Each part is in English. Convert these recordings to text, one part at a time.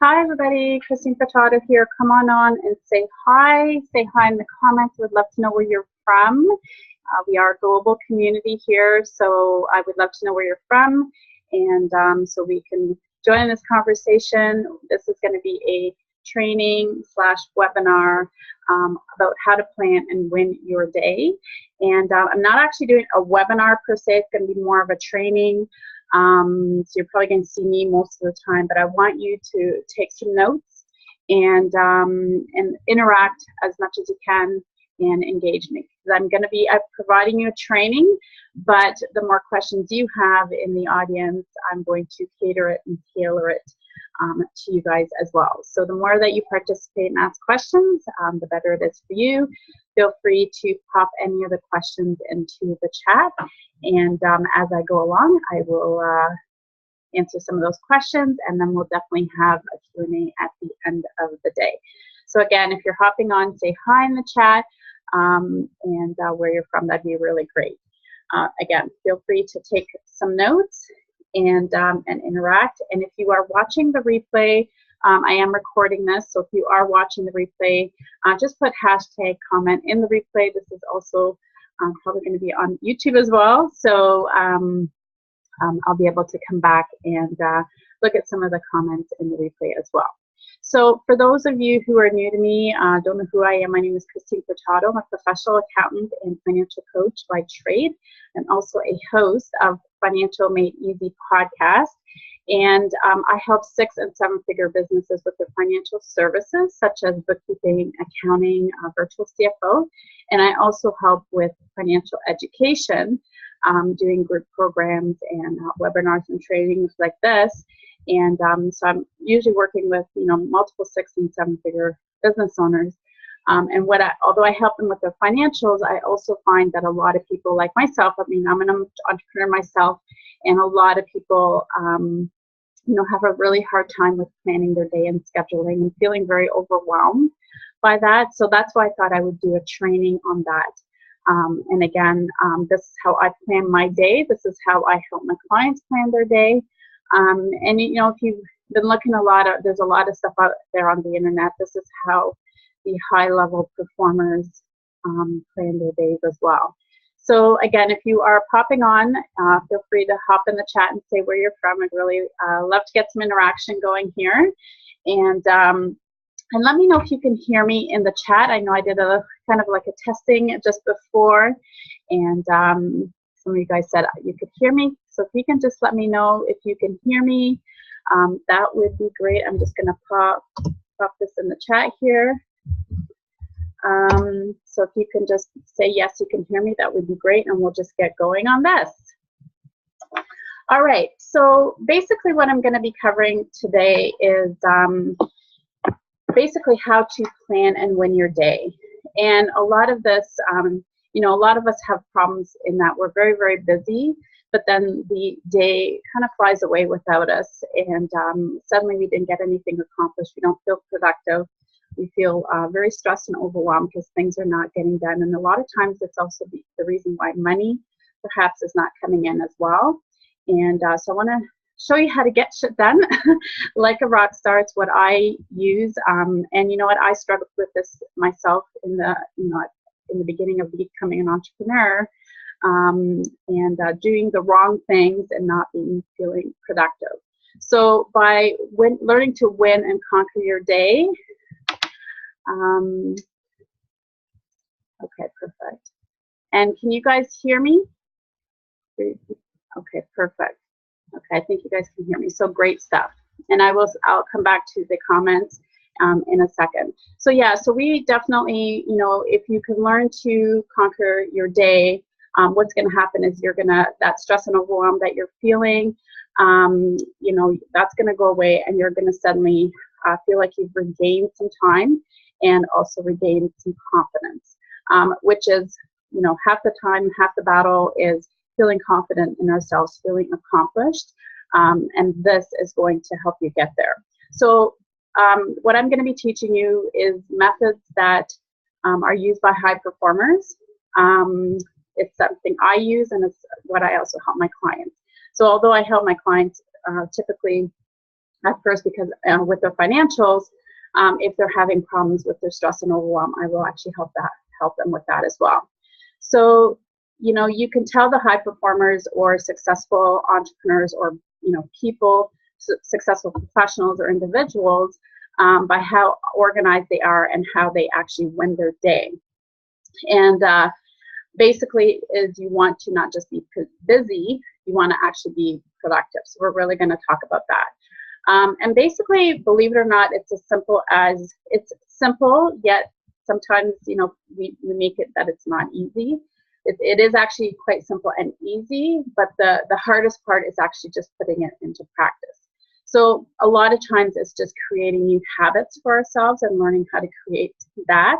Hi, everybody. Christine Furtado here. Come on and say hi. Say hi in the comments. We'd love to know where you're from. We are a global community here, so I would love to know where you're from, and so we can join in this conversation. This is going to be a training / webinar about how to plan and win your day. And I'm not actually doing a webinar per se. It's going to be more of a training. So you're probably going to see me most of the time, but I want you to take some notes and interact as much as you can and engage me. I'm going to be providing you a training, but the more questions you have in the audience, I'm going to cater it and tailor it to you guys as well. So the more that you participate and ask questions, the better it is for you. Feel free to pop any of the questions into the chat, and as I go along, I will answer some of those questions, and then we'll definitely have a Q&A at the end of the day. So again, if you're hopping on, say hi in the chat, and where you're from, that'd be really great. Again, feel free to take some notes and interact. And if you are watching the replay, I am recording this, so if you are watching the replay, just put hashtag comment in the replay. This is also probably going to be on YouTube as well, so I'll be able to come back and look at some of the comments in the replay as well. So for those of you who are new to me, don't know who I am, my name is Christine Furtado. I'm a professional accountant and financial coach by trade, and also a host of Financial Made Easy podcast. And I help 6- and 7-figure businesses with their financial services, such as bookkeeping, accounting, virtual CFO. And I also help with financial education, doing group programs and webinars and trainings like this. And so I'm usually working with, multiple 6- and 7-figure business owners. And although I help them with their financials, I also find that a lot of people like myself, I'm an entrepreneur myself, and a lot of people, have a really hard time with planning their day and scheduling and feeling very overwhelmed by that. So that's why I thought I would do a training on that. And again, this is how I plan my day. This is how I help my clients plan their day. And if you've been looking there's a lot of stuff out there on the internet. This is how the high-level performers plan their days as well. So again, if you are popping on, feel free to hop in the chat and say where you're from. I'd really love to get some interaction going here. And let me know if you can hear me in the chat. I know I did a kind of like a testing just before, and some of you guys said you could hear me. So if you can just let me know if you can hear me, that would be great. I'm just going to pop this in the chat here. So if you can just say yes, you can hear me, that would be great, and we'll just get going on this. All right, so basically what I'm going to be covering today is basically how to plan and win your day. And a lot of this, a lot of us have problems in that we're very, very busy, but then the day kind of flies away without us, and suddenly we didn't get anything accomplished. We don't feel productive. We feel very stressed and overwhelmed because things are not getting done. And a lot of times it's also the reason why money perhaps is not coming in as well. And so I want to show you how to get shit done like a rock star. It's what I use. And you know what? I struggled with this myself in the beginning of becoming an entrepreneur, and doing the wrong things and not feeling productive. So by learning to win and conquer your day, okay, perfect. And can you guys hear me? Okay, perfect. Okay, I think you guys can hear me. So great stuff. And I'll come back to the comments in a second. So yeah, so we definitely, if you can learn to conquer your day, what's going to happen is that stress and overwhelm that you're feeling, that's going to go away, and you're going to suddenly feel like you've regained some time and also regained some confidence, which is, half the time, half the battle is feeling confident in ourselves, feeling accomplished, and this is going to help you get there. So what I'm going to be teaching you is methods that are used by high performers. It's something I use, and it's what I also help my clients. So although I help my clients typically at first, because with their financials, if they're having problems with their stress and overwhelm, I will actually help them with that as well. So, you know, you can tell the high performers or successful entrepreneurs or, you know, people, successful professionals or individuals by how organized they are and how they actually win their day. And basically is you want to not just be busy, you want to actually be productive. So we're really going to talk about that. And basically, believe it or not, it's as simple as, it's simple, yet sometimes, you know, we make it that it's not easy. It is actually quite simple and easy, but the hardest part is actually just putting it into practice. So a lot of times it's just creating new habits for ourselves and learning how to create that.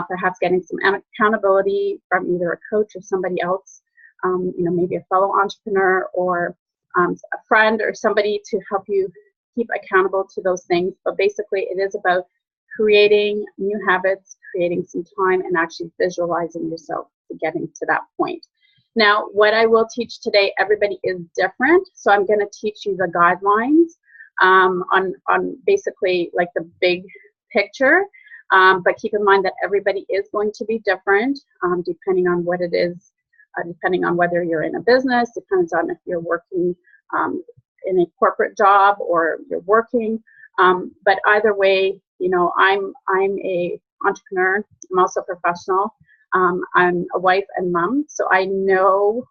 Perhaps getting some accountability from either a coach or somebody else, you know, maybe a fellow entrepreneur or a friend or somebody to help you keep accountable to those things. But basically it is about creating new habits, creating some time, and actually visualizing yourself to getting to that point. Now, what I will teach today, everybody is different, so I'm going to teach you the guidelines on basically like the big picture, but keep in mind that everybody is going to be different depending on what it is, depending on whether you're in a business, depends on if you're working in a corporate job or you're working, but either way, you know, I'm a entrepreneur. I'm also a professional. I'm a wife and mom, so I know,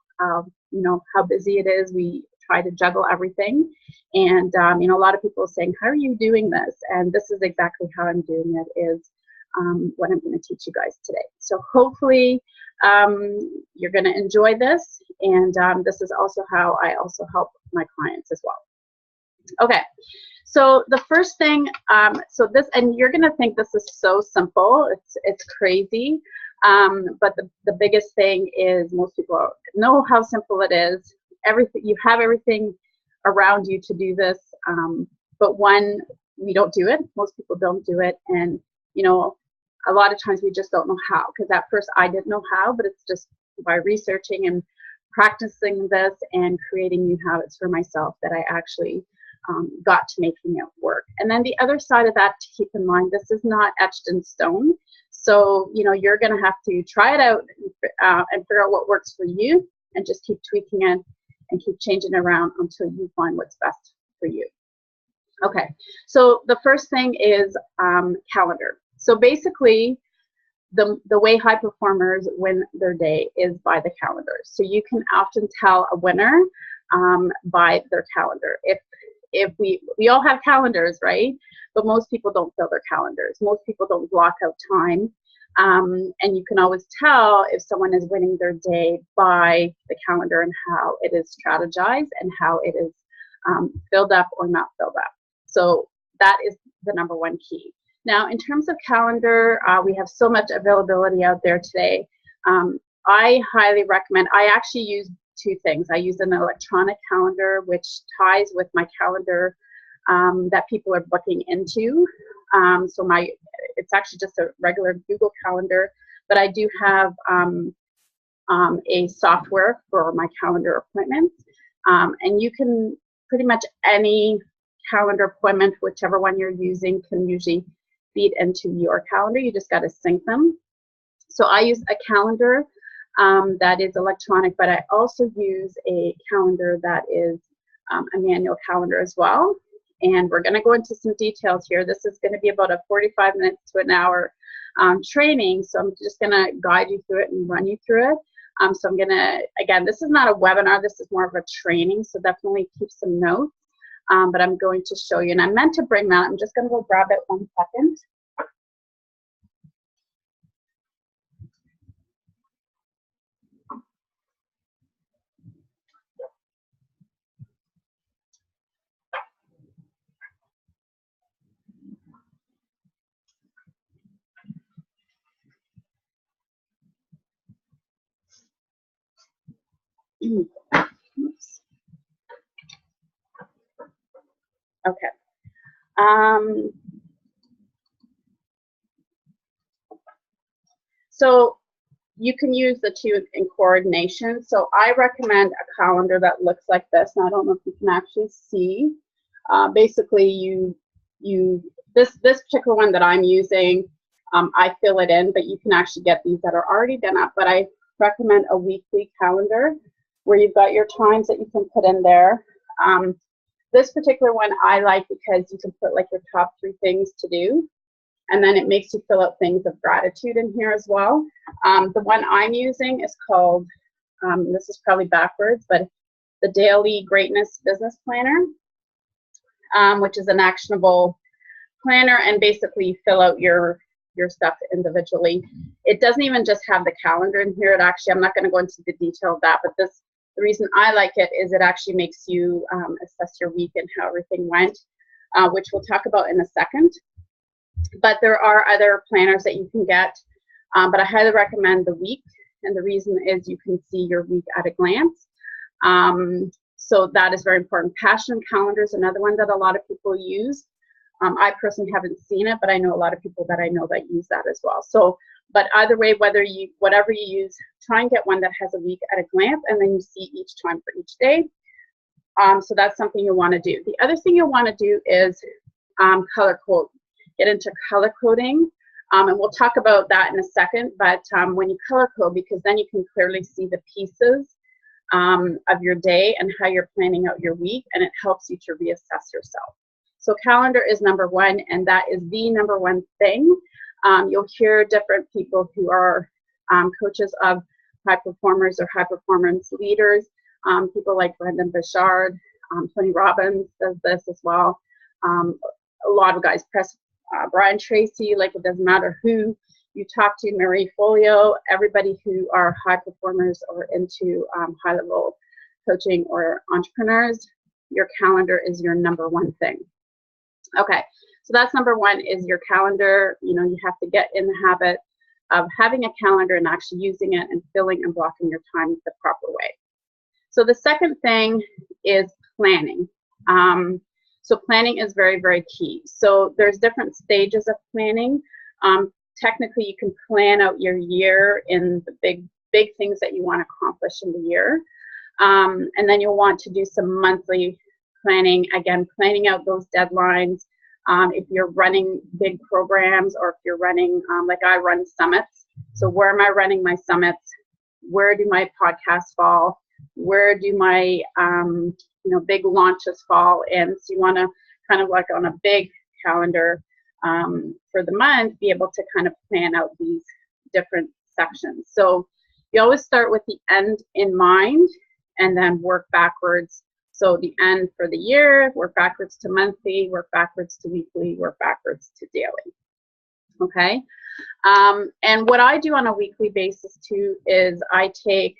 you know, how busy it is. We try to juggle everything, and you know, a lot of people are saying, "How are you doing this?" And this is exactly how I'm doing it. Is what I'm going to teach you guys today. So hopefully, you're going to enjoy this, and this is also how I also help my clients as well. Okay. So the first thing, so this, and you're going to think this is so simple. It's crazy. But the biggest thing is most people know how simple it is. Everything, you have everything around you to do this. But one, we don't do it. Most people don't do it. And, you know, a lot of times we just don't know how, because at first I didn't know how, but it's just by researching and practicing this and creating new habits for myself that I actually got to making it work. And then the other side of that, to keep in mind, this is not etched in stone. So, you know, you're going to have to try it out and figure out what works for you, and just keep tweaking it and keep changing it around until you find what's best for you. Okay, so the first thing is calendar. So basically, the way high performers win their day is by the calendar. So you can often tell a winner by their calendar. If we all have calendars, right? But most people don't fill their calendars. Most people don't block out time. And you can always tell if someone is winning their day by the calendar and how it is strategized and how it is filled up or not filled up. So that is the number one key. Now, in terms of calendar, we have so much availability out there today. I highly recommend, I actually use two things. I use an electronic calendar, which ties with my calendar that people are booking into. So it's actually just a regular Google Calendar, but I do have a software for my calendar appointments. And you can pretty much any calendar appointment, whichever one you're using, can usually feed into your calendar. You just got to sync them. So I use a calendar that is electronic, but I also use a calendar that is a manual calendar as well. And we're going to go into some details here. This is going to be about a 45 minutes to an hour training. So I'm just going to guide you through it and run you through it. So I'm going to, again, this is not a webinar. This is more of a training. So definitely keep some notes. But I'm going to show you. And I meant to bring that. I'm just going to go grab it 1 second. Oops. Okay. So you can use the two in coordination. So I recommend a calendar that looks like this. Now, I don't know if you can actually see. Basically, this particular one that I'm using, I fill it in, but you can actually get these that are already done up. But I recommend a weekly calendar where you've got your times that you can put in there. This particular one I like because you can put like your top 3 things to do, and then it makes you fill out things of gratitude in here as well. The one I'm using is called, this is probably backwards, but the Daily Greatness Business Planner, which is an actionable planner, and basically you fill out your stuff individually. It doesn't even just have the calendar in here. It actually, I'm not going to go into the detail of that, but the reason I like it is it actually makes you assess your week and how everything went, which we'll talk about in a second. But there are other planners that you can get, but I highly recommend the week, and the reason is you can see your week at a glance. So that is very important. Passion calendar is another one that a lot of people use. I personally haven't seen it, but I know a lot of people that I know that use that as well. So, but either way, whatever you use, try and get one that has a week at a glance, and then you see each time for each day. So that's something you want to do. The other thing you'll want to do is color code. Get into color coding, and we'll talk about that in a second. But when you color code, because then you can clearly see the pieces of your day and how you're planning out your week, and it helps you to reassess yourself. So calendar is number 1, and that is the number 1 thing. You'll hear different people who are coaches of high performers or high performance leaders, people like Brendan Bouchard, Tony Robbins does this as well. A lot of guys, Brian Tracy, like it doesn't matter who you talk to, Marie Folio, everybody who are high performers or into high level coaching or entrepreneurs, your calendar is your number 1 thing. Okay, so that's number 1 is your calendar. You know, you have to get in the habit of having a calendar and actually using it and filling and blocking your time the proper way. So the second thing is planning. So planning is very, very key. So there's different stages of planning. Technically, you can plan out your year in the big things that you want to accomplish in the year. And then you'll want to do some monthly planning, again, planning out those deadlines. If you're running big programs, or if you're running, like I run summits. So where am I running my summits? Where do my podcasts fall? Where do my big launches fall in? So you want to kind of like on a big calendar for the month, be able to kind of plan out these different sections. So you always start with the end in mind and then work backwards. So the end for the year, work backwards to monthly, work backwards to weekly, work backwards to daily. Okay. And what I do on a weekly basis too is I take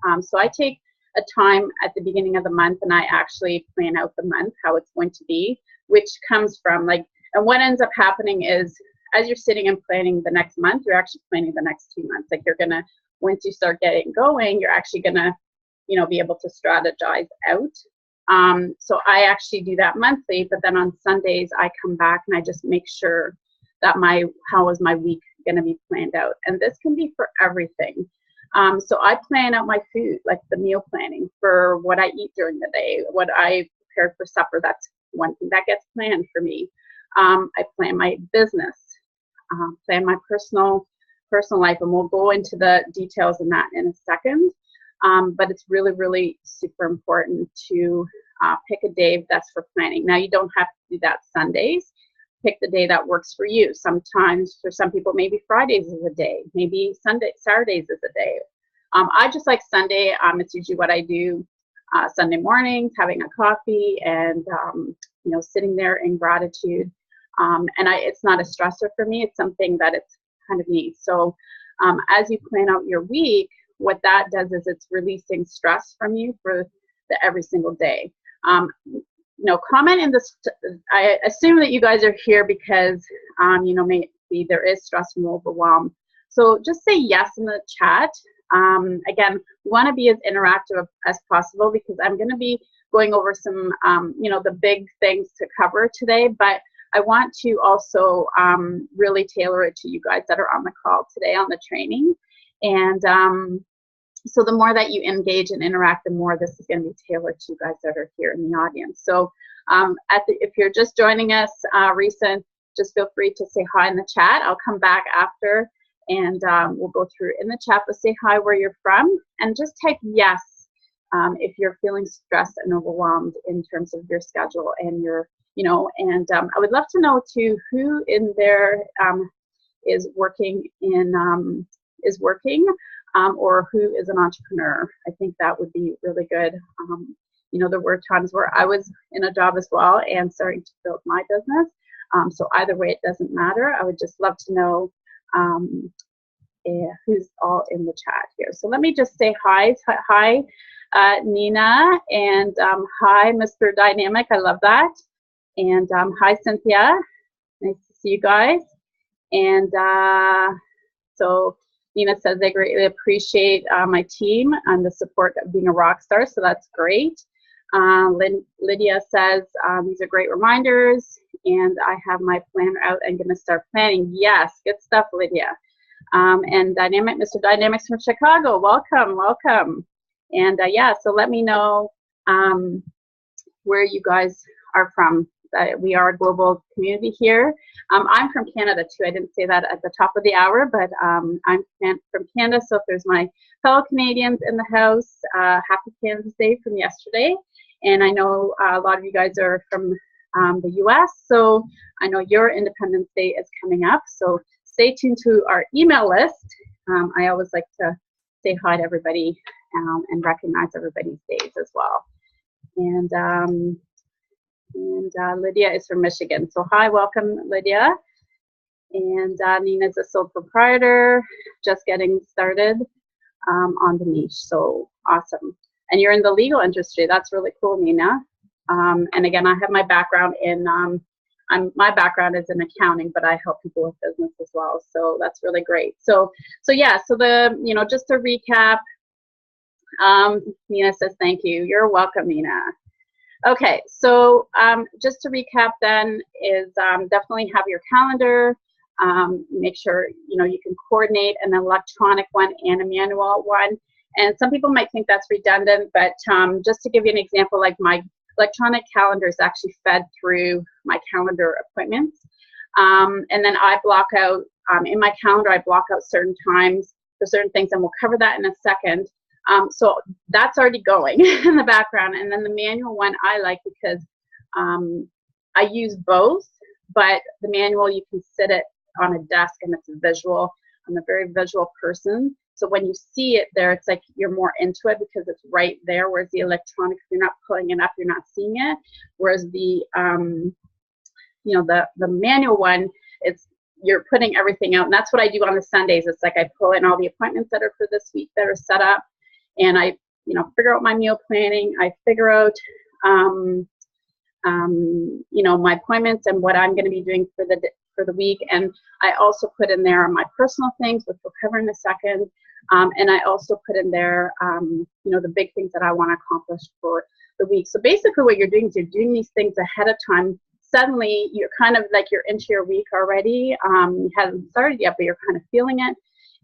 a time at the beginning of the month and I actually plan out the month, how it's going to be, which comes from and what ends up happening is as you're sitting and planning the next month, you're actually planning the next 2 months. Like you're gonna, once you start getting going, you're actually gonna, be able to strategize out. So I actually do that monthly, but then on Sundays I come back and I just make sure that how is my week gonna be planned out. And this can be for everything. So I plan out my food, like the meal planning for what I eat during the day, what I prepared for supper. That's one thing that gets planned for me. I plan my business, plan my personal life, and we'll go into the details in that in a second. But it's really, really super important to pick a day that's for planning. Now, you don't have to do that Sundays. Pick the day that works for you. Sometimes for some people, maybe Fridays is a day, maybe Saturdays is a day. I just like Sunday. It's usually what I do Sunday mornings, having a coffee and sitting there in gratitude. And it's not a stressor for me. It's something that it's kind of neat. So as you plan out your week, what that does is it's releasing stress from you for every single day. Comment in this. I assume that you guys are here because, maybe there is stress and overwhelm. So just say yes in the chat. Again, we want to be as interactive as possible because I'm going to be going over some, the big things to cover today, but I want to also really tailor it to you guys that are on the call today on the training. And so the more that you engage and interact, the more this is going to be tailored to you guys that are here in the audience. So If you're just joining us recent, just feel free to say hi in the chat. I'll come back after and we'll go through in the chat, but say hi where you're from and just type yes if you're feeling stressed and overwhelmed in terms of your schedule and your, and I would love to know too who in there is working or who is an entrepreneur. I think that would be really good. There were times where I was in a job as well and starting to build my business. So either way, it doesn't matter. I would just love to know who's all in the chat here. So let me just say hi. Hi, Nina, and hi, Mr. Dynamic. I love that. And hi, Cynthia. Nice to see you guys. And so Nina says they greatly appreciate my team and the support of being a rock star. So that's great. Lydia says these are great reminders, and I have my planner out and going to start planning. Yes, good stuff, Lydia. And Mr. Dynamics from Chicago, welcome, welcome. And yeah, so let me know where you guys are from. We are a global community here. I'm from Canada too. I didn't say that at the top of the hour, but I'm from Canada. So if there's my fellow Canadians in the house, happy Canada's Day from yesterday. And I know a lot of you guys are from the US, so I know your Independence Day is coming up. So stay tuned to our email list. I always like to say hi to everybody and recognize everybody's days as well. And Lydia is from Michigan. So hi, welcome, Lydia. And Nina's a sole proprietor, just getting started on the niche. So awesome. And you're in the legal industry. That's really cool, Nina. And again, I have my background in, my background is in accounting, but I help people with business as well. So that's really great. So yeah, so just to recap, Nina says, thank you. You're welcome, Nina. Okay, so just to recap then is definitely have your calendar. Make sure, you can coordinate an electronic one and a manual one. And some people might think that's redundant, but just to give you an example, like my electronic calendar is actually fed through my calendar appointments. And then I block out, in my calendar, I block out certain times for certain things, and we'll cover that in a second. So that's already going in the background. And then the manual one I like because I use both, but the manual, you can sit it on a desk and it's visual. I'm a very visual person. So when you see it there, it's like you're more into it because it's right there. Whereas the electronic, if you're not pulling it up, you're not seeing it. Whereas the, the manual one, you're putting everything out. And that's what I do on the Sundays. It's like I pull in all the appointments that are for this week that are set up. And I, figure out my meal planning. I figure out, my appointments and what I'm going to be doing for the week. And I also put in there my personal things, which we'll cover in a second. And I also put in there, the big things that I want to accomplish for the week. So basically what you're doing is you're doing these things ahead of time. Suddenly you're kind of like you're into your week already. You haven't started yet, but you're kind of feeling it.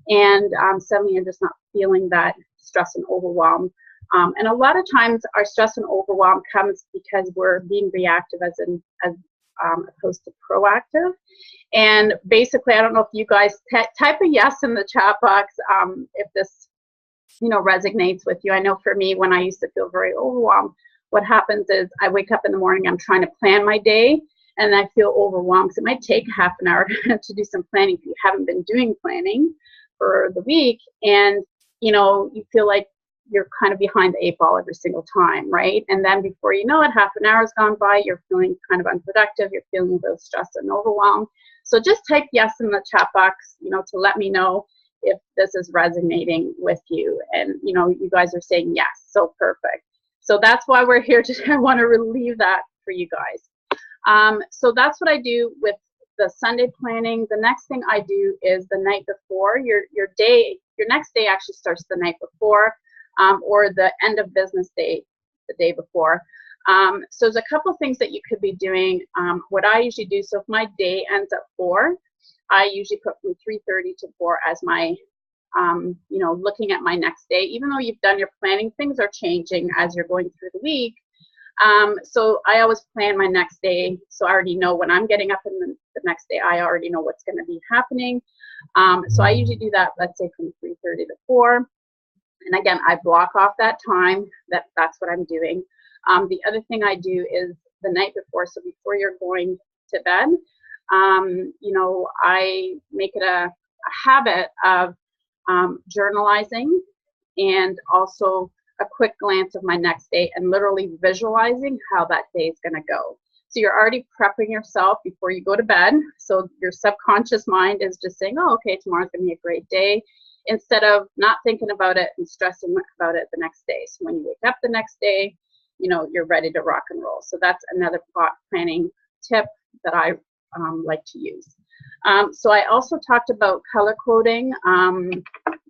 And suddenly you're just not feeling that stress and overwhelm. And a lot of times our stress and overwhelm comes because we're being reactive as opposed to proactive. And basically, I don't know if you guys type a yes in the chat box if this, resonates with you. I know for me, when I used to feel very overwhelmed, what happens is I wake up in the morning, I'm trying to plan my day, and I feel overwhelmed. So it might take half an hour to do some planning if you haven't been doing planning for the week. And, you feel like you're kind of behind the 8 ball every single time, right? And then before you know it, half an hour has gone by, you're feeling kind of unproductive, you're feeling both stressed and overwhelmed. So just type yes in the chat box, to let me know if this is resonating with you. And, you guys are saying yes, so perfect. So that's why we're here today. I want to relieve that for you guys. So that's what I do with the Sunday planning. The next thing I do is the night before. Your next day actually starts the night before. Or the end of business day, the day before. So there's a couple things that you could be doing. What I usually do, so if my day ends at 4, I usually put from 3:30 to 4 as my, looking at my next day. Even though you've done your planning, things are changing as you're going through the week. So I always plan my next day. So I already know when I'm getting up in the next day, I already know what's going to be happening. So I usually do that, let's say from 3:30 to 4. And again, I block off that time. That's what I'm doing. The other thing I do is the night before, so before you're going to bed, you know, I make it a habit of journalizing, and also a quick glance of my next day and literally visualizing how that day is going to go. So you're already prepping yourself before you go to bed. So your subconscious mind is just saying, oh, okay, tomorrow's going to be a great day, instead of not thinking about it and stressing about it the next day. So when you wake up the next day, you know, you're ready to rock and roll. So that's another planning tip that I like to use. So I also talked about color coding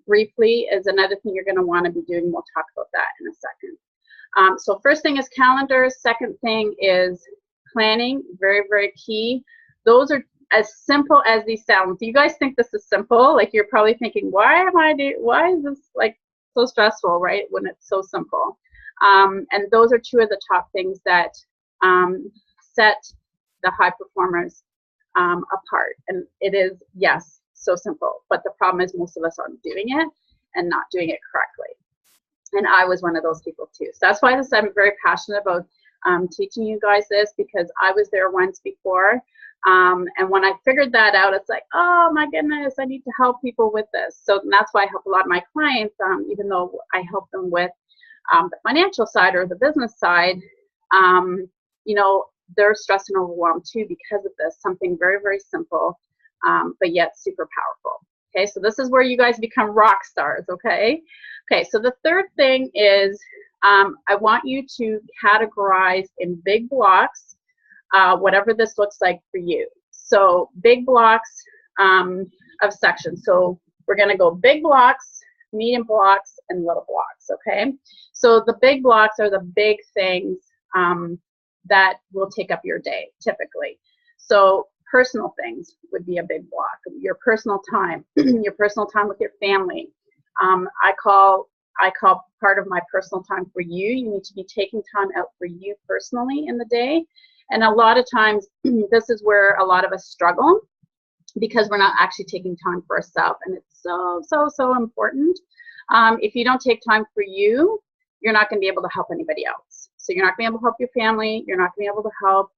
briefly is another thing you're going to want to be doing. We'll talk about that in a second. So first thing is calendars. Second thing is planning. Very, very key. Those are as simple as these sound. Do you guys think this is simple? Like, you're probably thinking, why is this like so stressful, right? When it's so simple. And those are two of the top things that set the high performers apart. And it is, yes, so simple. But the problem is most of us aren't doing it and not doing it correctly. And I was one of those people too. So that's why I'm very passionate about teaching you guys this, because I was there once before. And when I figured that out, it's like, oh my goodness, I need to help people with this. So that's why I help a lot of my clients, even though I help them with the financial side or the business side, you know, they're stressed and overwhelmed too because of this, something very, very simple, but yet super powerful. Okay, so this is where you guys become rock stars, okay? Okay, so the third thing is I want you to categorize in big blocks, whatever this looks like for you. So big blocks of sections. So we're gonna go big blocks, medium blocks, and little blocks, okay? So the big blocks are the big things that will take up your day, typically. So personal things would be a big block. Your personal time, your personal time with your family. I call part of my personal time for you. You need to be taking time out for you personally in the day. And a lot of times, this is where a lot of us struggle, because we're not actually taking time for ourselves. And it's so, so, so important. If you don't take time for you, you're not going to be able to help anybody else. So you're not going to be able to help your family. You're not going to be able to help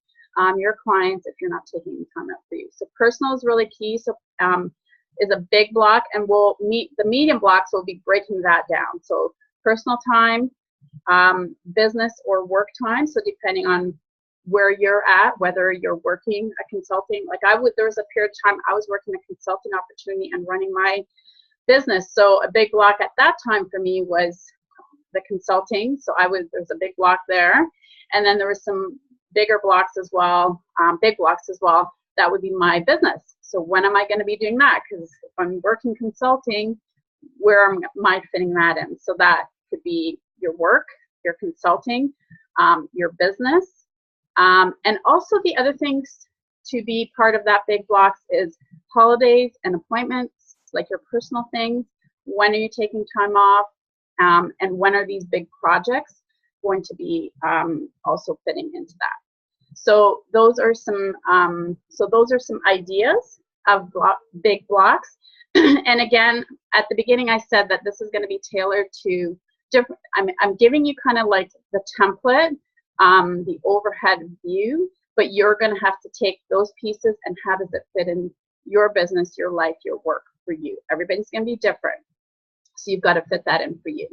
your clients if you're not taking time out for you. So personal is really key. So is a big block, and we'll meet the medium blocks. We'll be breaking that down. So personal time, business or work time. So depending on where you're at, whether you're working a consulting, like there was a period of time I was working a consulting opportunity and running my business. So a big block at that time for me was the consulting. So there's a big block there. And then there was some bigger blocks as well, big blocks as well. That would be my business. So when am I going to be doing that? Because if I'm working consulting, where am I fitting that in? So that could be your work, your consulting, your business. And also the other things to be part of that big blocks is holidays and appointments, like your personal things. When are you taking time off? And when are these big projects going to be also fitting into that? So those are some ideas of big blocks. And again, at the beginning, I said that this is going to be tailored to different. I'm giving you kind of like the template, the overhead view, but you're going to have to take those pieces and how does it fit in your business, your life, your work for you. Everybody's going to be different. So you've got to fit that in for you.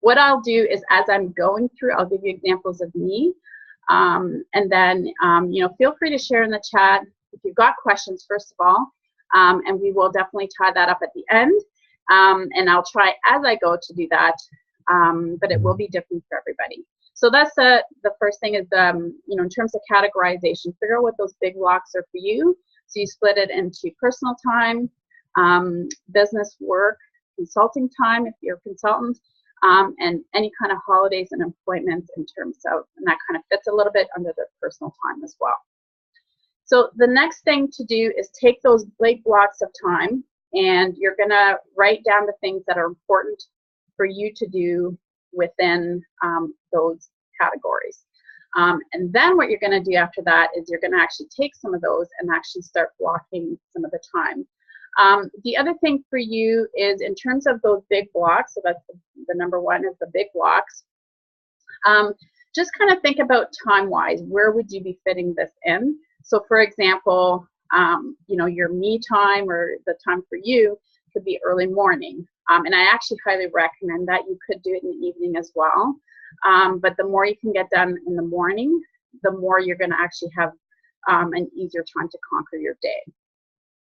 What I'll do is, as I'm going through, I'll give you examples of me. And then, you know, feel free to share in the chat if you've got questions, first of all, and we will definitely tie that up at the end. And I'll try as I go to do that, but it will be different for everybody. So that's the first thing is, you know, in terms of categorization, figure out what those big blocks are for you. So you split it into personal time, business, work, consulting time if you're a consultant, and any kind of holidays and appointments in terms of, and that kind of fits a little bit under the personal time as well. So the next thing to do is take those big blocks of time, and you're going to write down the things that are important for you to do within those categories. And then what you're going to do after that is you're going to actually take some of those and actually start blocking some of the time. The other thing for you is in terms of those big blocks, so that's the number one is the big blocks, just kind of think about time-wise, where would you be fitting this in? So for example, you know, your me time or the time for you could be early morning. And I actually highly recommend that. You could do it in the evening as well. But the more you can get done in the morning, the more you're going to actually have an easier time to conquer your day.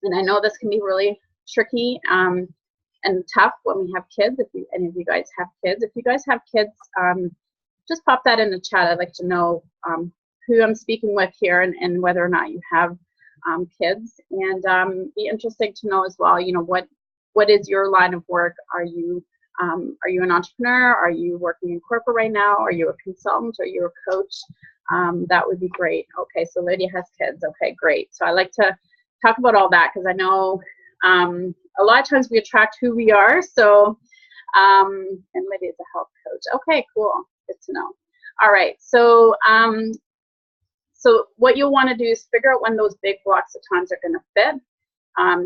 And I know this can be really tricky and tough when we have kids. If any of you guys have kids, if you guys have kids, just pop that in the chat. I'd like to know who I'm speaking with here and whether or not you have kids. And be interesting to know as well, you know, what is your line of work? Are you an entrepreneur? Are you working in corporate right now? Are you a consultant? Are you a coach? That would be great. Okay, so Lydia has kids. Okay, great. So I like to talk about all that because I know a lot of times we attract who we are. So, and Lydia's a health coach. Okay, cool. Good to know. All right, so so what you'll want to do is figure out when those big blocks of times are going to fit.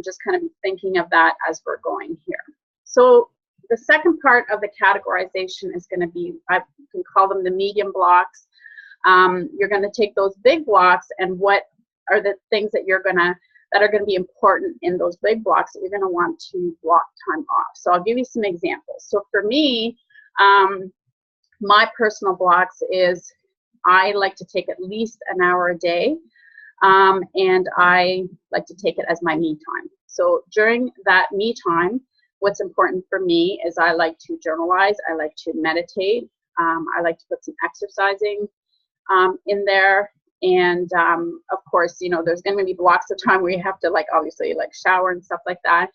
Just kind of be thinking of that as we're going here. So the second part of the categorization is going to be, I can call them the medium blocks. You're going to take those big blocks and what are the things that are going to be important in those big blocks that you're going to want to block time off. So I'll give you some examples. So for me, my personal blocks is I like to take at least an hour a day. And I like to take it as my me time. So during that me time, what's important for me is I like to journalize, I like to meditate, I like to put some exercising in there. And of course, you know, there's going to be blocks of time where you have to obviously shower and stuff like that.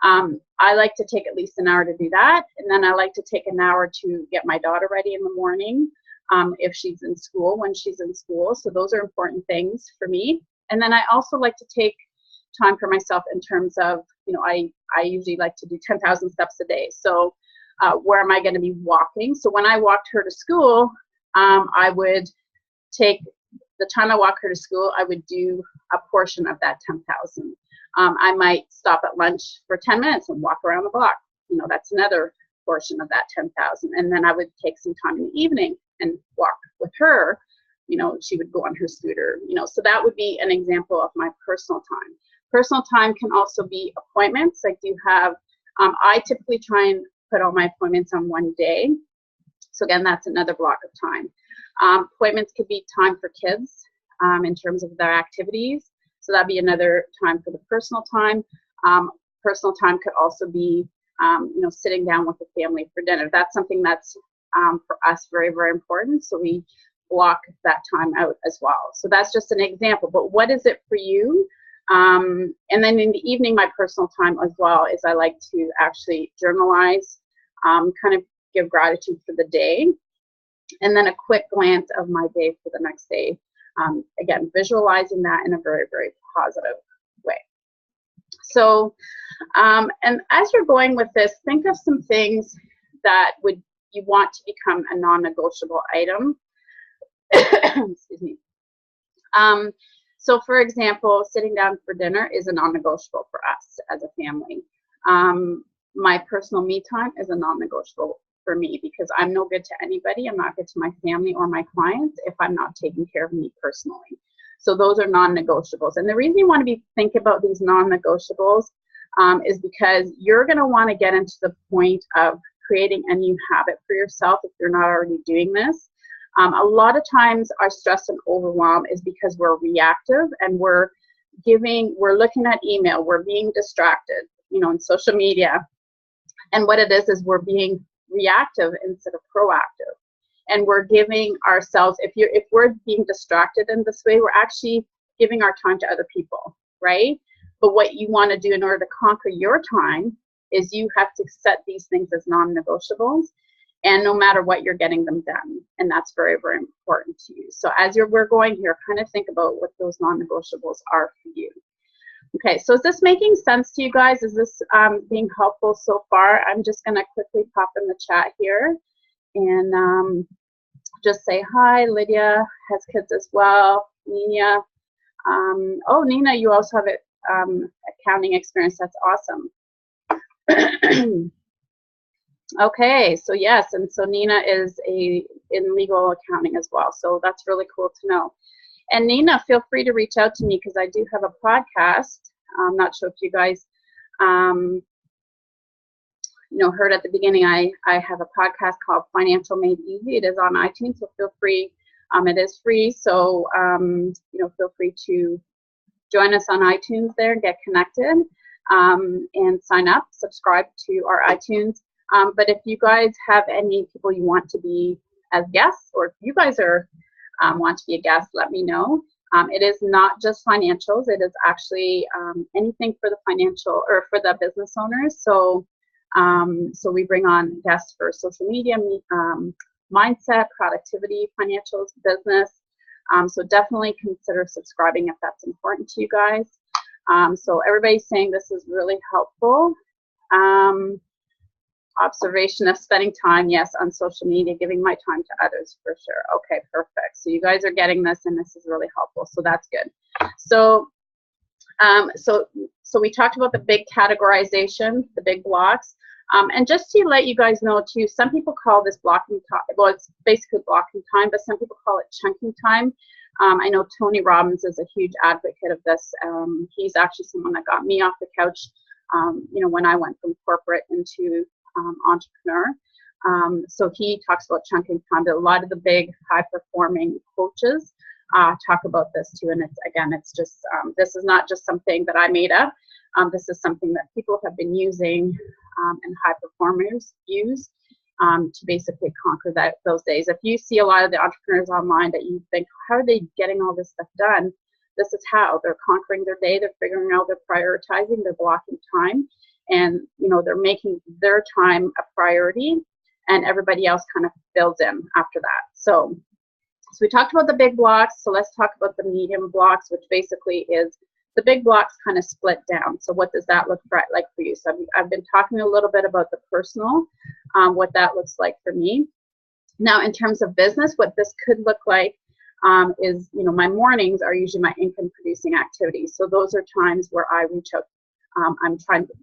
I like to take at least an hour to do that. And then I like to take an hour to get my daughter ready in the morning. If she's in school, when she's in school. So those are important things for me. And then I also like to take time for myself in terms of, you know, I usually like to do 10,000 steps a day. So where am I going to be walking? So when I walked her to school, I would take the time I walk her to school, I would do a portion of that 10,000. I might stop at lunch for 10 minutes and walk around the block. You know, that's another portion of that 10,000. And then I would take some time in the evening and walk with her. You know, she would go on her scooter, you know, so that would be an example of my personal time. Personal time can also be appointments. Like you have, I typically try and put all my appointments on one day. So again, that's another block of time. Appointments could be time for kids in terms of their activities. So that'd be another time for the personal time. Personal time could also be, you know, sitting down with the family for dinner. That's something that's for us very, very important. So we block that time out as well. So that's just an example. But what is it for you? And then in the evening, my personal time as well is I like to actually journalize, kind of give gratitude for the day, and then a quick glance of my day for the next day. Again, visualizing that in a very, very positive way. So, and as you're going with this, think of some things that you want to become a non-negotiable item. Excuse me. So for example, sitting down for dinner is a non-negotiable for us as a family. My personal me time is a non-negotiable for me because I'm no good to anybody. I'm not good to my family or my clients if I'm not taking care of me personally. So those are non-negotiables. And the reason you want to think about these non-negotiables is because you're going to want to get into the point of creating a new habit for yourself if you're not already doing this. A lot of times our stress and overwhelm is because we're reactive and we're looking at email, we're being distracted, you know, in social media. And what it is we're being reactive instead of proactive. And we're giving ourselves, if we're being distracted in this way, we're actually giving our time to other people, right? But what you want to do in order to conquer your time is you have to set these things as non-negotiables. And no matter what, you're getting them done. And that's very, very important to you. So as we're going here, kind of think about what those non-negotiables are for you. Okay, so is this making sense to you guys? Is this being helpful so far? I'm just going to quickly pop in the chat here and just say hi. Lydia has kids as well. Nina. Oh, Nina, you also have accounting experience. That's awesome. Okay, so yes, and so Nina is in legal accounting as well. So that's really cool to know. And Nina, feel free to reach out to me because I do have a podcast. I'm not sure if you guys heard at the beginning, I have a podcast called Financial Made Easy. It is on iTunes, so feel free. It is free, so feel free to join us on iTunes there, get connected, and sign up, subscribe to our iTunes. But if you guys have any people you want to be as guests, or if you guys want to be a guest, let me know. It is not just financials. It is actually anything for the financial or for the business owners. So we bring on guests for social media, mindset, productivity, financials, business. So definitely consider subscribing if that's important to you guys. So everybody's saying this is really helpful. Observation of spending time, yes, on social media, giving my time to others for sure. Okay, perfect. So you guys are getting this, and this is really helpful. So that's good. So so we talked about the big categorization, the big blocks. And just to let you guys know too, some people call this blocking time. Well, it's basically blocking time, but some people call it chunking time. I know Tony Robbins is a huge advocate of this. He's actually someone that got me off the couch, when I went from corporate into entrepreneur. So he talks about chunking time, but a lot of the big high-performing coaches talk about this too. And it's just, this is not just something that I made up. This is something that people have been using and high performers use to basically conquer those days. If you see a lot of the entrepreneurs online that you think, how are they getting all this stuff done? This is how they're conquering their day. They're figuring out, they're prioritizing, they're blocking time, and they're making their time a priority, and everybody else kind of builds in after that. So we talked about the big blocks. So let's talk about the medium blocks, which basically is the big blocks kind of split down. So what does that look like for you? So I've been talking a little bit about the personal, what that looks like for me. Now, in terms of business, what this could look like is, my mornings are usually my income producing activities. So those are times where I reach out.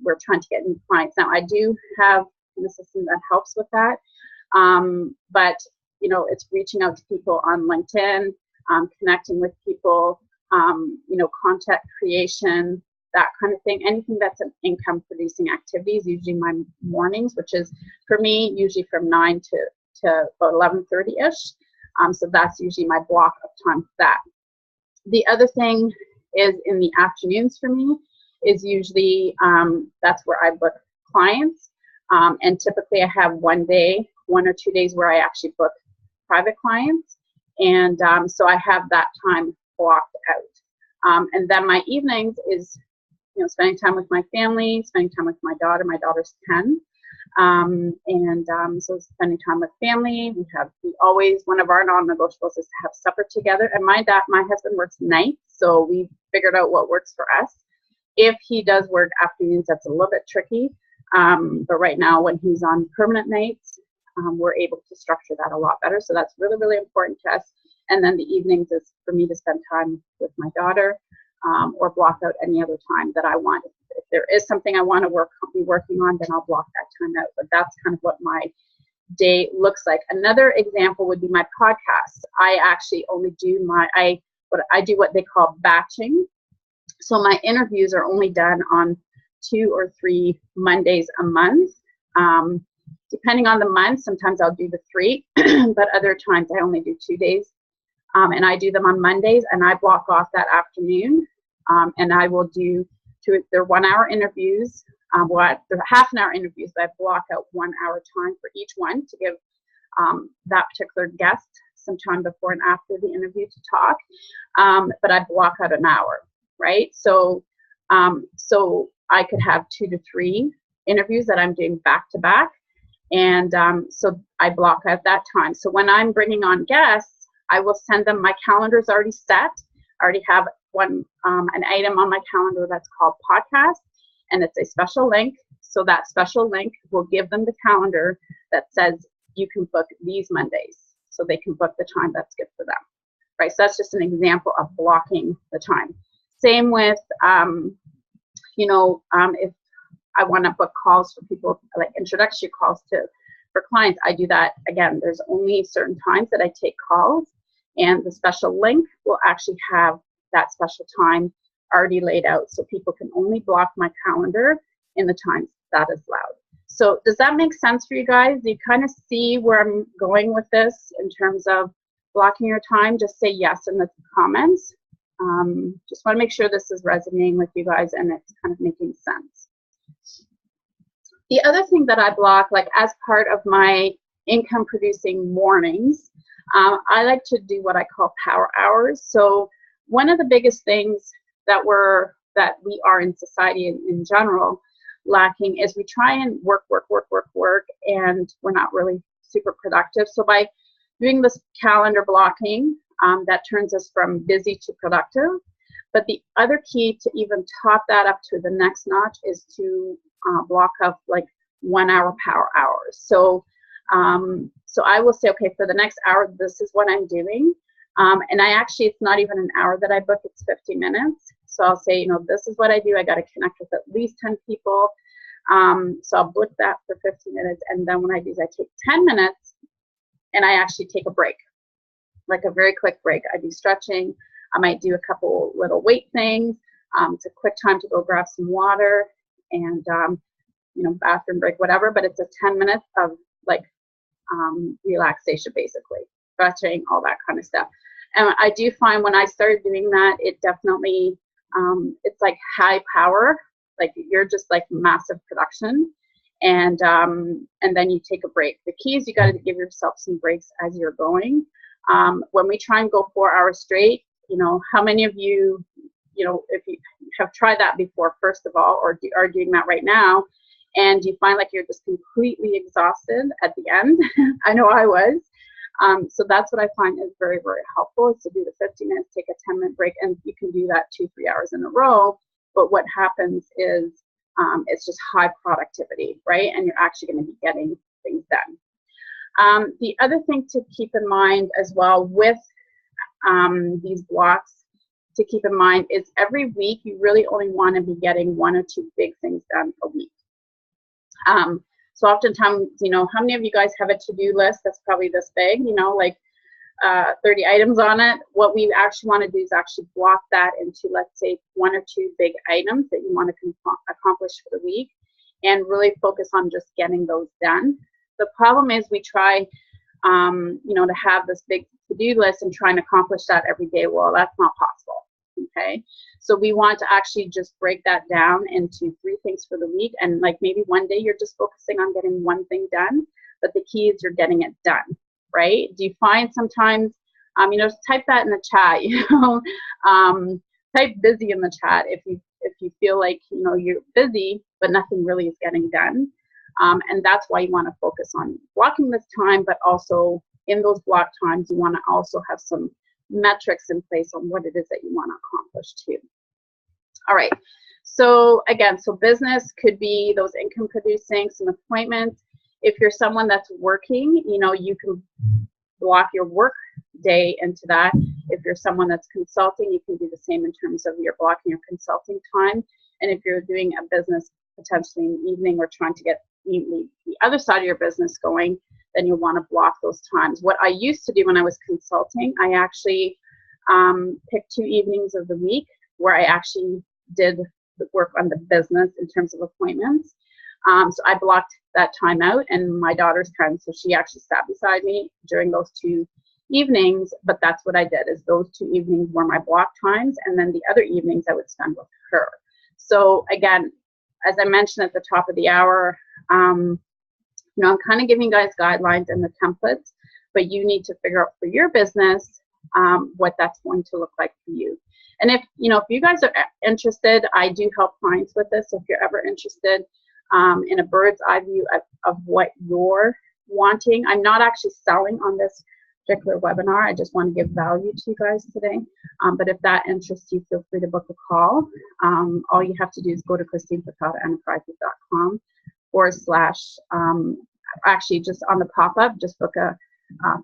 We're trying to get new clients. Now, I do have an assistant that helps with that, but it's reaching out to people on LinkedIn, connecting with people, content creation, that kind of thing. Anything that's an income producing activities, usually my mornings, which is for me usually from 9 to about 11:30ish. So that's usually my block of time for that. The other thing is in the afternoons for me is usually that's where I book clients, and typically I have 1 or 2 days where I actually book private clients, and so I have that time blocked out. And then my evenings is spending time with my family, spending time with my daughter. My daughter's 10, so spending time with family. We always, one of our non-negotiables is to have supper together. And my husband works nights, so we figured out what works for us. If he does work afternoons, that's a little bit tricky. But right now, when he's on permanent nights, we're able to structure that a lot better. So that's really, really important to us. And then the evenings is for me to spend time with my daughter, or block out any other time that I want. If there is something I want to be working on, then I'll block that time out. But that's kind of what my day looks like. Another example would be my podcast. I actually only do what they call batching. So my interviews are only done on 2 or 3 Mondays a month. Depending on the month, sometimes I'll do the 3, but other times I only do 2 days. And I do them on Mondays, and I block off that afternoon, and I will do they're 1 hour interviews. They're half an hour interviews, but I block out 1 hour time for each one to give that particular guest some time before and after the interview to talk. But I block out an hour, right? So I could have 2 to 3 interviews that I'm doing back to back, and so I block out that time. So when I'm bringing on guests, I will send them, my calendar's already set. I already have an item on my calendar that's called podcast, and it's a special link. So that special link will give them the calendar that says you can book these Mondays. so they can book the time that's good for them, right? So that's just an example of blocking the time. Same with, if I want to book calls for people, like introductory calls for clients, I do that. Again, there's only certain times that I take calls, and the special link will actually have that special time already laid out, so people can only block my calendar in the times that is allowed. So does that make sense for you guys? Do you kind of see where I'm going with this in terms of blocking your time? Just say yes in the comments. Just want to make sure this is resonating with you guys and it's kind of making sense. The other thing that I block, like as part of my income producing mornings, I like to do what I call power hours. So one of the biggest things that we are in society in general lacking is we try and work, and we're not really super productive. So by doing this calendar blocking, that turns us from busy to productive. But the other key to even top that up to the next notch is to block up like 1 hour power hours. So I will say, okay, for the next hour, this is what I'm doing. And it's not even an hour that I book, it's 50 minutes. So I'll say, this is what I do. I got to connect with at least 10 people. So I'll book that for 50 minutes. And then what I do is I take 10 minutes and I actually take a break, like a very quick break. I do stretching. I might do a couple little weight things. It's a quick time to go grab some water and, bathroom break, whatever. But it's a 10 minutes of like relaxation, basically, stretching, all that kind of stuff. And I do find when I started doing that, it definitely, it's like high power, like you're just like massive production, and then you take a break. The key is you got to give yourself some breaks as you're going. When we try and go 4 hours straight, how many of you, if you have tried that before, first of all, or are doing that right now, and you find like you're just completely exhausted at the end? I know I was. So that's what I find is very, very helpful, is to do the 50 minutes, take a 10-minute break, and you can do that 2-3 hours in a row. But what happens is it's just high productivity, right? And you're actually going to be getting things done. The other thing to keep in mind as well with these blocks to keep in mind is every week you really only want to be getting 1 or 2 big things done a week. So oftentimes, how many of you guys have a to-do list that's probably this big, like 30 items on it? What we actually want to do is actually block that into, let's say, 1 or 2 big items that you want to accomplish for the week, and really focus on just getting those done. The problem is we try, to have this big to-do list and try and accomplish that every day. Well, that's not possible, okay? So we want to actually just break that down into 3 things for the week, and like maybe one day you're just focusing on getting 1 thing done, but the key is you're getting it done, right? Do you find sometimes, type that in the chat, type busy in the chat if you feel like, you're busy, but nothing really is getting done. And that's why you want to focus on blocking this time, but also in those block times, you want to also have some metrics in place on what it is that you want to accomplish too. All right, so again, so business could be those income producing, some appointments. If you're someone that's working, you can block your work day into that. If you're someone that's consulting, you can do the same in terms of your blocking your consulting time. And if you're doing a business potentially in the evening or trying to get the other side of your business going, then you'll want to block those times. What I used to do when I was consulting, I actually picked 2 evenings of the week where I actually did the work on the business in terms of appointments. So I blocked that time out, and my daughter's time, so she actually sat beside me during those 2 evenings. But that's what I did, is those 2 evenings were my block times, and then the other evenings I would spend with her. So again, as I mentioned at the top of the hour, I'm kind of giving you guys guidelines and the templates, but you need to figure out for your business what that's going to look like for you. And if you guys are interested, I do help clients with this. So if you're ever interested in a bird's eye view of what you're wanting, I'm not actually selling on this particular webinar. I just want to give value to you guys today. But if that interests you, feel free to book a call. All you have to do is go to ChristineFurtadoEnterprises.com / actually just on the pop-up, just book a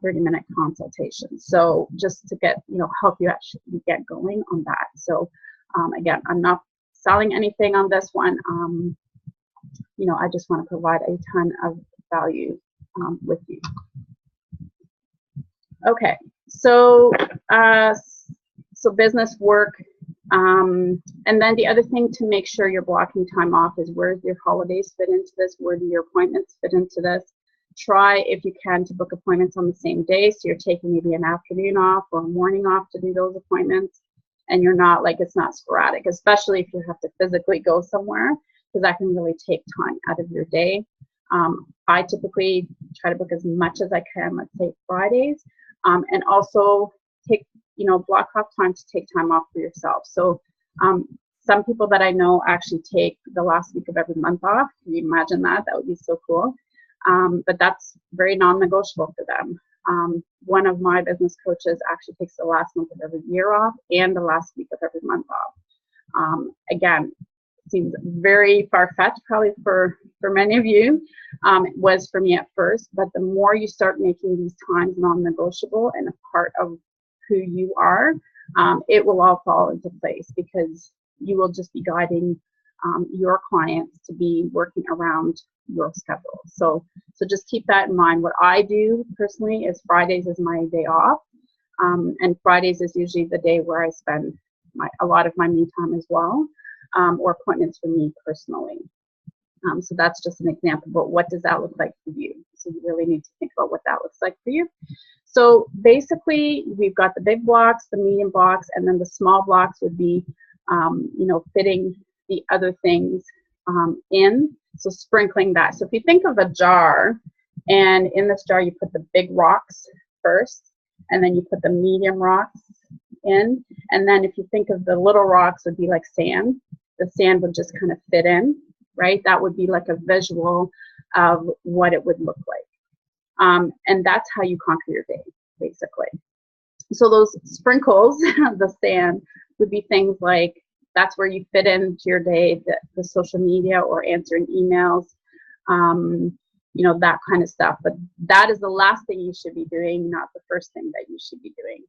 30-minute consultation. So just to get, help you actually get going on that. So again, I'm not selling anything on this one. I just want to provide a ton of value with you. Okay, so business work, and then the other thing to make sure you're blocking time off is where do your holidays fit into this? Where do your appointments fit into this? Try, if you can, to book appointments on the same day, so you're taking maybe an afternoon off or a morning off to do those appointments, and you're not it's not sporadic, especially if you have to physically go somewhere, because that can really take time out of your day. I typically try to book as much as I can, let's say Fridays, and also take, block off time to take time off for yourself. So some people that I know actually take the last week of every month off. Can you imagine that? That would be so cool. But that's very non-negotiable for them. One of my business coaches actually takes the last month of every year off and the last week of every month off. Again, seems very far-fetched probably for many of you. It was for me at first, but the more you start making these times non-negotiable and a part of who you are, it will all fall into place, because you will just be guiding your clients to be working around your schedule. So just keep that in mind. What I do personally is Fridays is my day off, and Fridays is usually the day where I spend a lot of my me time as well, or appointments for me personally. So that's just an example, but what does that look like for you? So you really need to think about what that looks like for you. So basically, we've got the big blocks, the medium blocks, and then the small blocks would be, fitting the other things in. So sprinkling that. So if you think of a jar, and in this jar you put the big rocks first, and then you put the medium rocks in, and then if you think of the little rocks would be like sand, the sand would just kind of fit in, right? That would be like a visual of what it would look like. And that's how you conquer your day, basically. So those sprinkles, the sand, would be things like, that's where you fit into your day, the social media or answering emails, that kind of stuff. But that is the last thing you should be doing, not the first thing that you should be doing.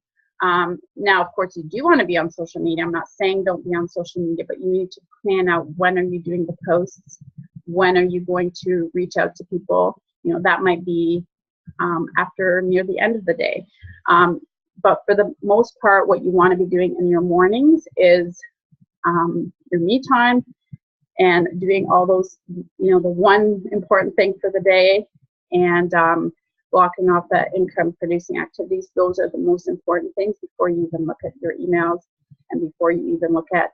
Now, of course, you do want to be on social media. I'm not saying don't be on social media, but you need to plan out, when are you doing the posts? When are you going to reach out to people? That might be after near the end of the day. But for the most part, what you want to be doing in your mornings is your me time, and doing all those, the one important thing for the day, and blocking off the income producing activities. Those are the most important things before you even look at your emails and before you even look at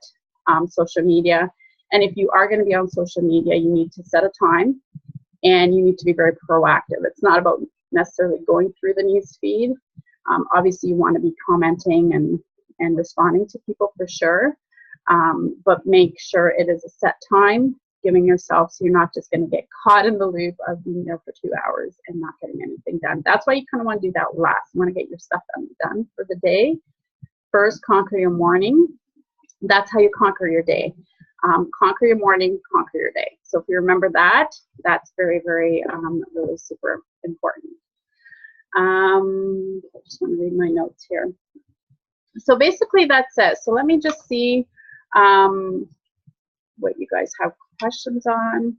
social media. And if you are going to be on social media, you need to set a time, and you need to be very proactive. It's not about necessarily going through the news feed. Obviously, you want to be commenting and responding to people for sure. But make sure it is a set time, giving yourself, so you're not just going to get caught in the loop of being there for 2 hours and not getting anything done. That's why you kind of want to do that last. You want to get your stuff done for the day. First, conquer your morning. That's how you conquer your day. Conquer your morning, conquer your day. So if you remember that, that's very, very, really super important. I just want to read my notes here. So basically that's it. So let me just see what you guys have questions on.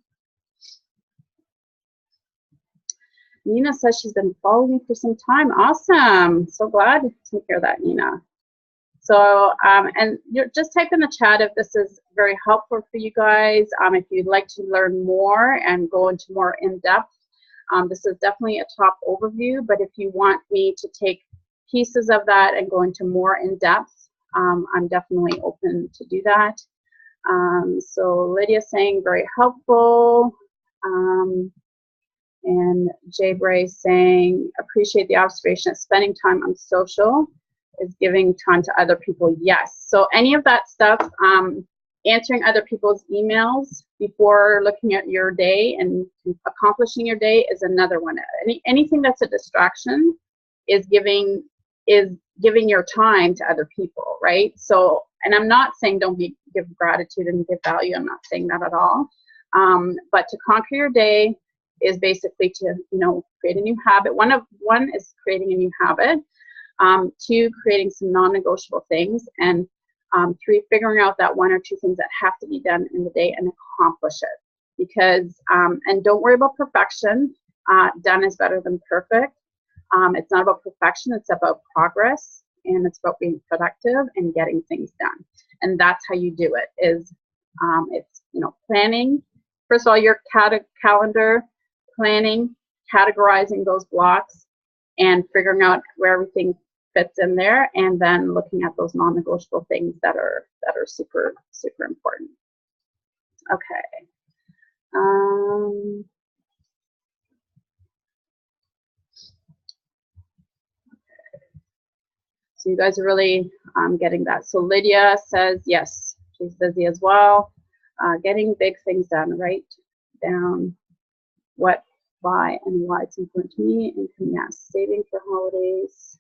Nina says she's been following me for some time. Awesome. So glad to hear that, Nina. So, and you're just type in the chat if this is very helpful for you guys. If you'd like to learn more and go into more in-depth, this is definitely a top overview, but if you want me to take pieces of that and go into more in-depth, I'm definitely open to do that. So Lydia saying very helpful. And Jay Bray saying, appreciate the observation that spending time on social is giving time to other people. Yes. So any of that stuff, answering other people's emails before looking at your day and accomplishing your day is another one. Anything that's a distraction is giving your time to other people, right? So, and I'm not saying don't give gratitude and give value. I'm not saying that at all. But to conquer your day is basically to, create a new habit. One is creating a new habit. 2, creating some non-negotiable things, and 3, figuring out that 1 or 2 things that have to be done in the day and accomplish it. Because, and don't worry about perfection. Done is better than perfect. It's not about perfection, it's about progress, and it's about being productive and getting things done. And that's how you do it, is it's, planning. First of all, your calendar, planning, categorizing those blocks, and figuring out where everything fits in there, and then looking at those non-negotiable things that are super, super important. Okay. So you guys are really getting that. So Lydia says, yes, she's busy as well. Getting big things done. Write down what, why, and why it's important to me. Income, yes. Saving for holidays.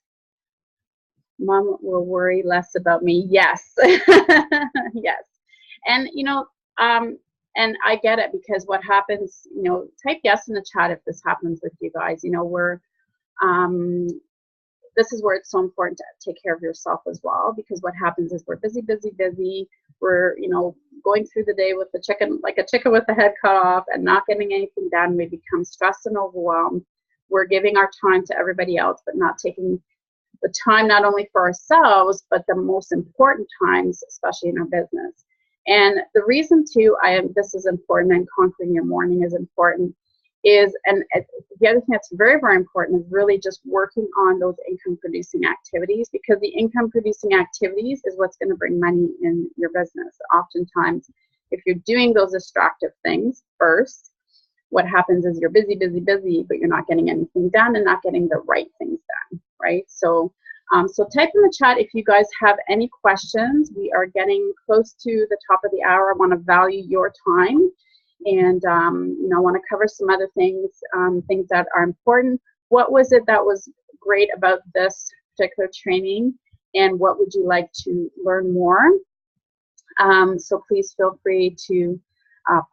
Mom will worry less about me. Yes. Yes. And, and I get it, because what happens, type yes in the chat if this happens with you guys. This is where it's so important to take care of yourself as well, because what happens is we're busy. We're, going through the day with the chicken, like a chicken with the head cut off, and not getting anything done. We become stressed and overwhelmed. We're giving our time to everybody else, but not taking the time not only for ourselves, but the most important times, especially in our business. And the reason too, this is important, and conquering your morning is important, is, and the other thing that's very, very important is really just working on those income producing activities, because the income producing activities is what's going to bring money in your business. Oftentimes, if you're doing those distractive things first, what happens is you're busy, but you're not getting anything done and not getting the right things done, right? So, so type in the chat if you guys have any questions. We are getting close to the top of the hour. I want to value your time. And, I want to cover some other things, things that are important. What was it that was great about this particular training, and what would you like to learn more? So please feel free to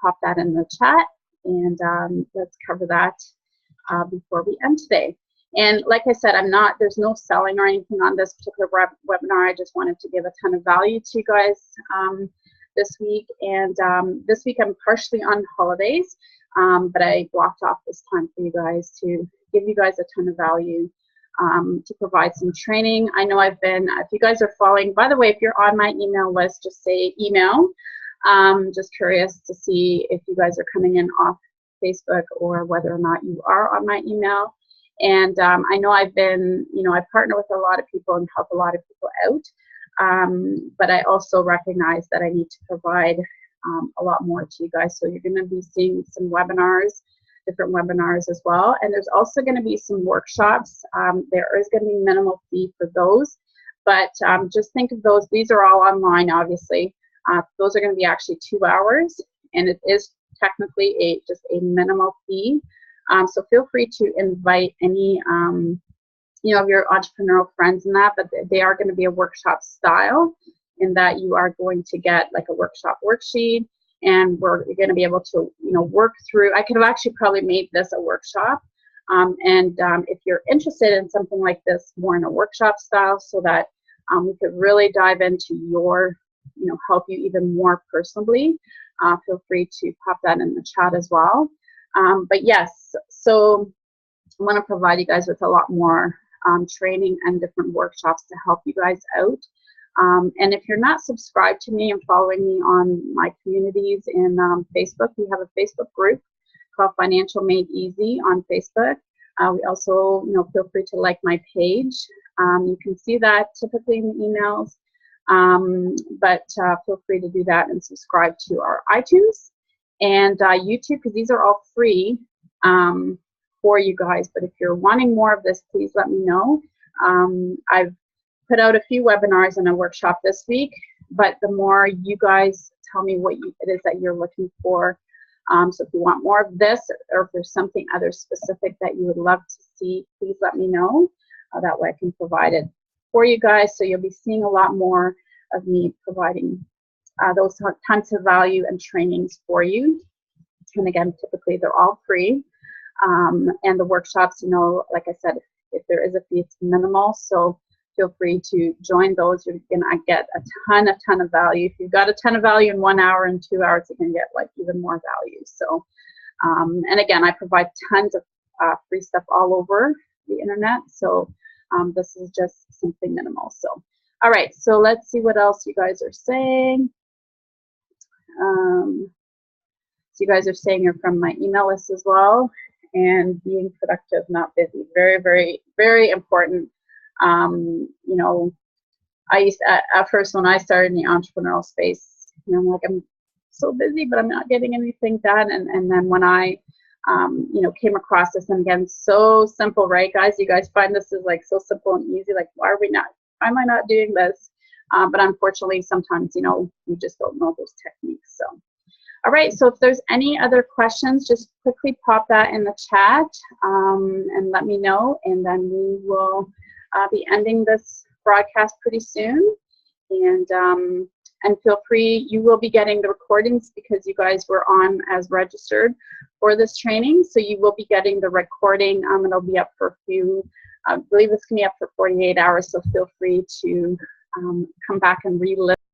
pop that in the chat, and let's cover that before we end today. And like I said, there's no selling or anything on this particular webinar. I just wanted to give a ton of value to you guys this week. And this week I'm partially on holidays, but I blocked off this time for you guys to give you guys a ton of value, to provide some training. I know if you guys are following, by the way, if you're on my email list, just say email. Just curious to see if you guys are coming in off Facebook, or whether or not you are on my email. And I know I've been, I partner with a lot of people and help a lot of people out. But I also recognize that I need to provide a lot more to you guys. So you're going to be seeing some webinars, different webinars as well. And there's also going to be some workshops. There is going to be minimal fee for those. But just think of those. These are all online, obviously. Those are going to be actually 2 hours. And it is technically just a minimal fee. So feel free to invite any of your entrepreneurial friends in that, but they are going to be a workshop style, in that you are going to get like a workshop worksheet, and we're going to be able to work through. I could have actually probably made this a workshop, and if you're interested in something like this more in a workshop style, so that we could really dive into your help you even more personally, feel free to pop that in the chat as well. But yes, so I want to provide you guys with a lot more training and different workshops to help you guys out. And if you're not subscribed to me and following me on my communities in Facebook, we have a Facebook group called Financial Made Easy on Facebook. We also, feel free to like my page. You can see that typically in the emails, but feel free to do that and subscribe to our iTunes and YouTube, because these are all free for you guys. But if you're wanting more of this, please let me know. I've put out a few webinars and a workshop this week, but the more you guys tell me what it is that you're looking for. So if you want more of this, or if there's something other specific that you would love to see, please let me know. That way I can provide it for you guys. So you'll be seeing a lot more of me providing those types of value and trainings for you. And again, typically they're all free. And the workshops, you know, like I said, if there is a fee, it's minimal. So feel free to join those. You're gonna get a ton of value. If you've got a ton of value in 1 hour and 2 hours, you can get like even more value. So, and again, I provide tons of free stuff all over the internet. So this is just simply minimal. So, all right, so let's see what else you guys are saying. So you guys are saying you're from my email list as well, and being productive, not busy. Very important. You know, I used to, at first when I started in the entrepreneurial space, you know, I'm like, I'm so busy, but I'm not getting anything done. And then when I, you know, came across this, and again, so simple, right, guys? You guys find this is like so simple and easy. Like, why am I not doing this? But unfortunately, sometimes, you know, you just don't know those techniques. So, all right. So if there's any other questions, just quickly pop that in the chat and let me know, and then we will be ending this broadcast pretty soon. And feel free, you will be getting the recordings because you guys were on as registered for this training. So you will be getting the recording. It'll be up for a few, I believe it's going to be up for 48 hours. So feel free to come back and re-listen